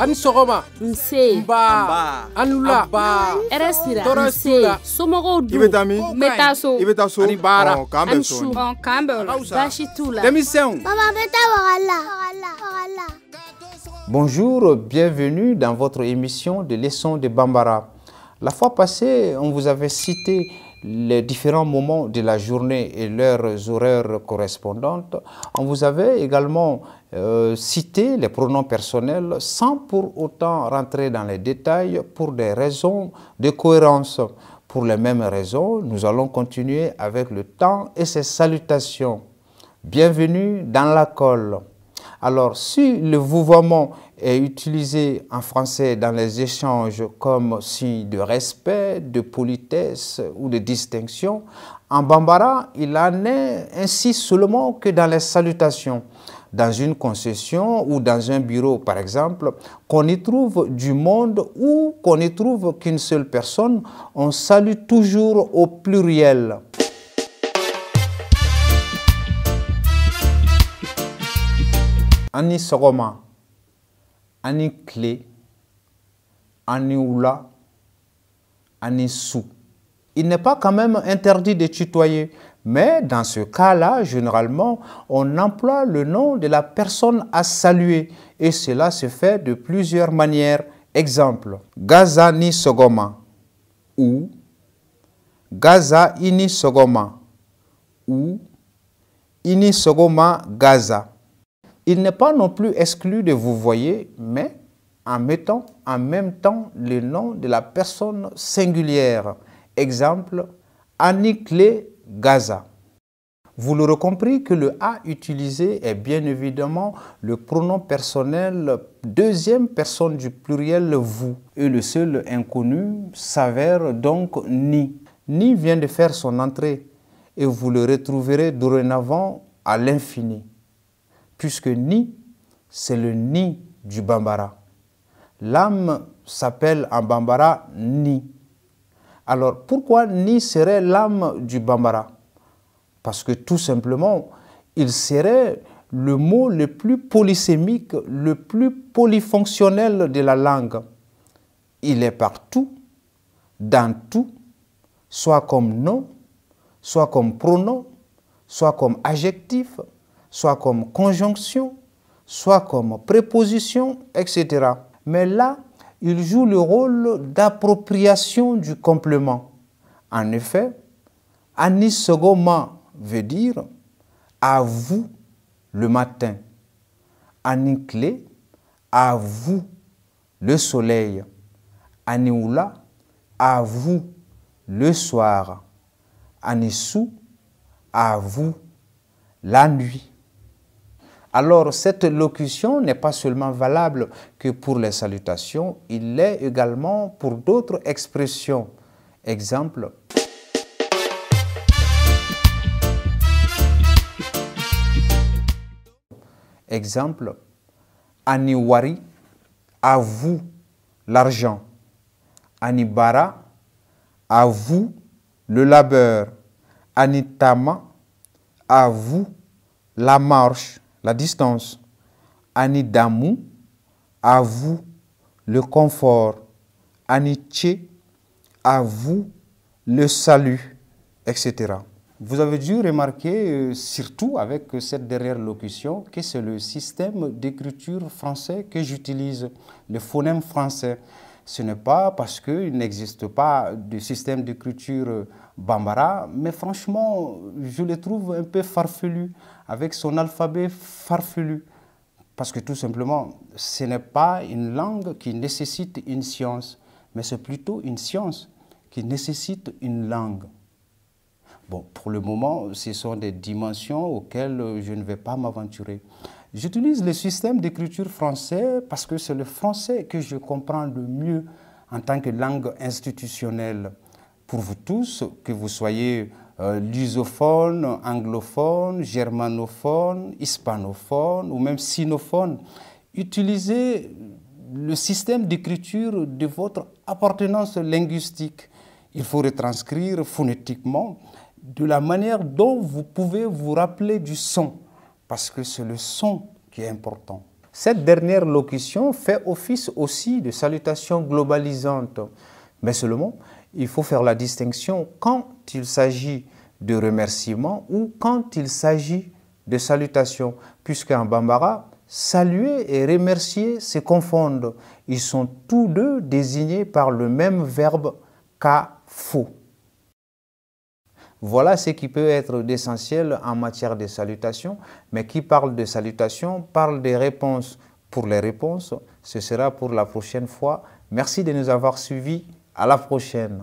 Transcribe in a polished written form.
Ani sogoma. Nse. Mba. Anula. Ba. Eresira. Tora Nse. sula. Somɔgɔw dun. Ibetami. Metaso. Ibetaso. Ani baara. K'an bɛn sɔɔni. K'an bɛn o la. Baasi t'u la. Denmisɛnw. Papa, beta wagala. Bonjour, bienvenue dans votre émission de leçons de Bambara. La fois passée, on vous avait cité les différents moments de la journée et leurs horaires correspondantes. On vous avait également cité les pronoms personnels sans pour autant rentrer dans les détails pour des raisons de cohérence. Pour les mêmes raisons, nous allons continuer avec le temps et ses salutations. Bienvenue dans la colle. Alors, si le vouvoiement est utilisé en français dans les échanges comme signe de respect, de politesse ou de distinction, en Bambara, il en est ainsi seulement que dans les salutations. Dans une concession ou dans un bureau, par exemple, qu'on y trouve du monde ou qu'on n'y trouve qu'une seule personne, on salue toujours au pluriel. Ani sogoma, ani clé, ani oula, ani sou. Il n'est pas quand même interdit de tutoyer, mais dans ce cas-là, généralement, on emploie le nom de la personne à saluer et cela se fait de plusieurs manières. Exemple, Gaza ni sogoma ou Gaza ini sogoma ou ini sogoma Gaza. Il n'est pas non plus exclu de vous voyer, mais en mettant en même temps le nom de la personne singulière. Exemple, Anikle Gaza. Vous l'aurez compris que le A utilisé est bien évidemment le pronom personnel deuxième personne du pluriel vous. Et le seul inconnu s'avère donc ni. Ni vient de faire son entrée et vous le retrouverez dorénavant à l'infini. Puisque ni, c'est le ni du Bambara. L'âme s'appelle en Bambara ni. Alors pourquoi ni serait l'âme du Bambara? Parce que tout simplement, il serait le mot le plus polysémique, le plus polyfonctionnel de la langue. Il est partout, dans tout, soit comme nom, soit comme pronom, soit comme adjectif, soit comme conjonction, soit comme préposition, etc. Mais là, il joue le rôle d'appropriation du complément. En effet, Anisogoma veut dire à vous le matin. Anikle, à vous le soleil. Anioula, à vous le soir. Anissou, à vous la nuit. Alors, cette locution n'est pas seulement valable que pour les salutations, il l'est également pour d'autres expressions. Exemple. Exemple. Aniwari, à vous l'argent. Anibara, à vous le labeur. Anitama, à vous la marche. La distance. Anidamu, à vous le confort. Aniche, à vous le salut, etc. Vous avez dû remarquer, surtout avec cette dernière locution, que c'est le système d'écriture français que j'utilise, le phonème français. Ce n'est pas parce qu'il n'existe pas de système d'écriture Bambara, mais franchement, je le trouve un peu farfelu, avec son alphabet farfelu. Parce que tout simplement, ce n'est pas une langue qui nécessite une science, mais c'est plutôt une science qui nécessite une langue. Bon, pour le moment, ce sont des dimensions auxquelles je ne vais pas m'aventurer. J'utilise le système d'écriture français parce que c'est le français que je comprends le mieux en tant que langue institutionnelle. Pour vous tous, que vous soyez lusophone, anglophone, germanophone, hispanophone ou même sinophone, utilisez le système d'écriture de votre appartenance linguistique. Il faut retranscrire phonétiquement de la manière dont vous pouvez vous rappeler du son, parce que c'est le son qui est important. Cette dernière locution fait office aussi de salutation globalisante. Mais seulement, il faut faire la distinction quand il s'agit de remerciement ou quand il s'agit de salutation. Puisqu'en bambara, saluer et remercier se confondent. Ils sont tous deux désignés par le même verbe kafo. Voilà ce qui peut être d'essentiel en matière de salutation, mais qui parle de salutation parle des réponses. Pour les réponses, ce sera pour la prochaine fois. Merci de nous avoir suivis. À la prochaine.